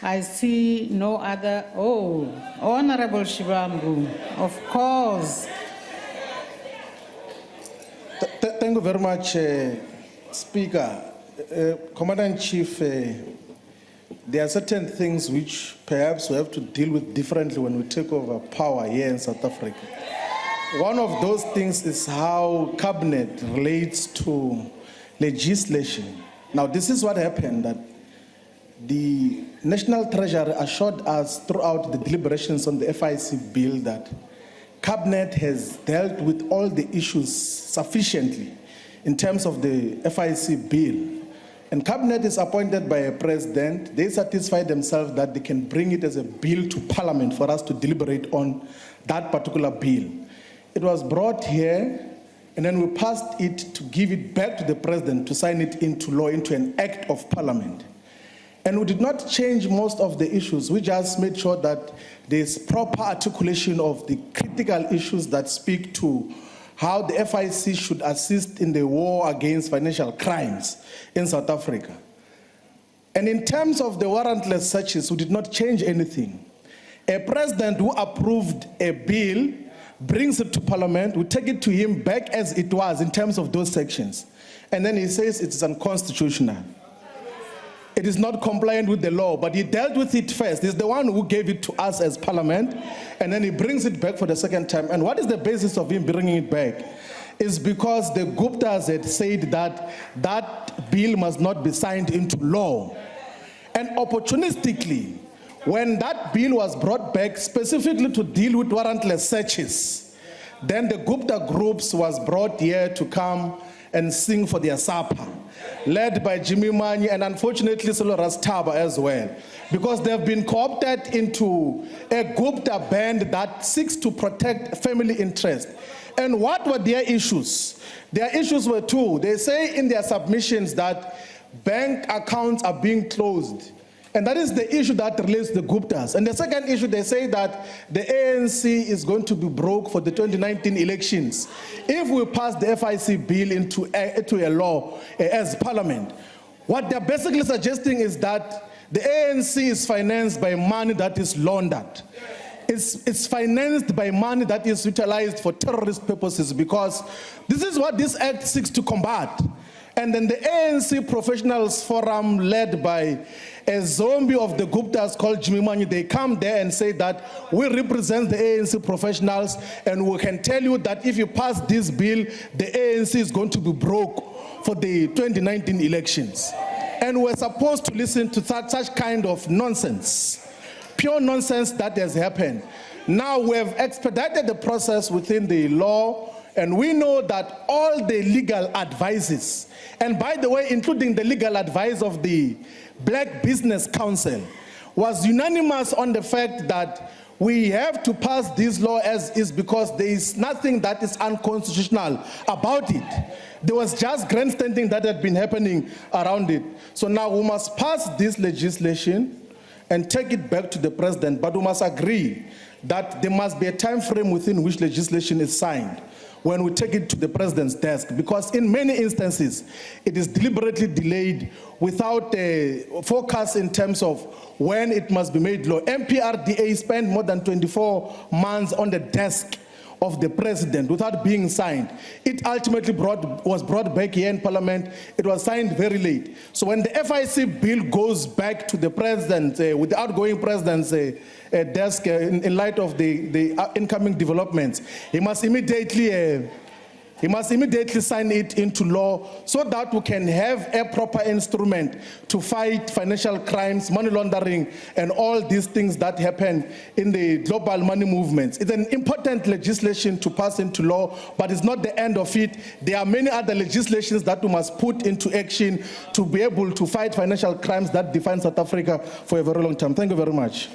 I see no other. Oh, Honorable Shivambu, of course. Thank you very much, Speaker. Commander-in-Chief, there are certain things which perhaps we have to deal with differently when we take over power here in South Africa. One of those things is how cabinet relates to legislation. Now, this is what happened, that the National Treasury assured us throughout the deliberations on the FICA Bill that cabinet has dealt with all the issues sufficiently in terms of the FICA Bill. And cabinet is appointed by a president. They satisfy themselves that they can bring it as a bill to parliament for us to deliberate on that particular bill. It was brought here, and then we passed it to give it back to the president to sign it into law, into an act of parliament. And we did not change most of the issues. We just made sure that there's proper articulation of the critical issues that speak to how the FIC should assist in the war against financial crimes in South Africa. And in terms of the warrantless searches, we did not change anything. A president who approved a bill brings it to parliament, we take it to him back as it was in terms of those sections. And then he says it is unconstitutional. It is not compliant with the law, but he dealt with it first. He's the one who gave it to us as parliament, and then he brings it back for the second time. And what is the basis of him bringing it back? Is because the Guptas had said that that bill must not be signed into law. And opportunistically, when that bill was brought back specifically to deal with warrantless searches, then the Gupta groups was brought here to come and sing for their supper, led by Jimmy Manyi and unfortunately Solo Rastaba as well, because they've been co-opted into a Gupta band that seeks to protect family interest. And what were their issues? Their issues were two. They say in their submissions that bank accounts are being closed. And that is the issue that relates to the Guptas. And the second issue, they say that the ANC is going to be broke for the 2019 elections if we pass the FIC bill into a law as parliament. What they're basically suggesting is that the ANC is financed by money that is laundered. It's financed by money that is utilized for terrorist purposes, because this is what this act seeks to combat. And then the ANC Professionals Forum, led by a zombie of the Guptas called Jimmy Manyi, they come there and say that we represent the ANC professionals, and we can tell you that if you pass this bill, the ANC is going to be broke for the 2019 elections. And we're supposed to listen to such kind of nonsense, pure nonsense that has happened. Now we have expedited the process within the law, and we know that all the legal advices, and by the way, including the legal advice of the Black Business Council, was unanimous on the fact that we have to pass this law as is, because there is nothing that is unconstitutional about it. There was just grandstanding that had been happening around it. So now we must pass this legislation and take it back to the president, but we must agree that there must be a time frame within which legislation is signed when we take it to the president's desk, because in many instances, it is deliberately delayed without a forecast in terms of when it must be made law. MPRDA spent more than 24 months on the desk of the president without being signed. It ultimately was brought back here in parliament. It was signed very late. So when the FIC bill goes back to the president, with the outgoing president's desk, in light of the incoming developments, he must immediately sign it into law, so that we can have a proper instrument to fight financial crimes, money laundering, and all these things that happen in the global money movements. It's an important legislation to pass into law, but it's not the end of it. There are many other legislations that we must put into action to be able to fight financial crimes that define South Africa for a very long time. Thank you very much.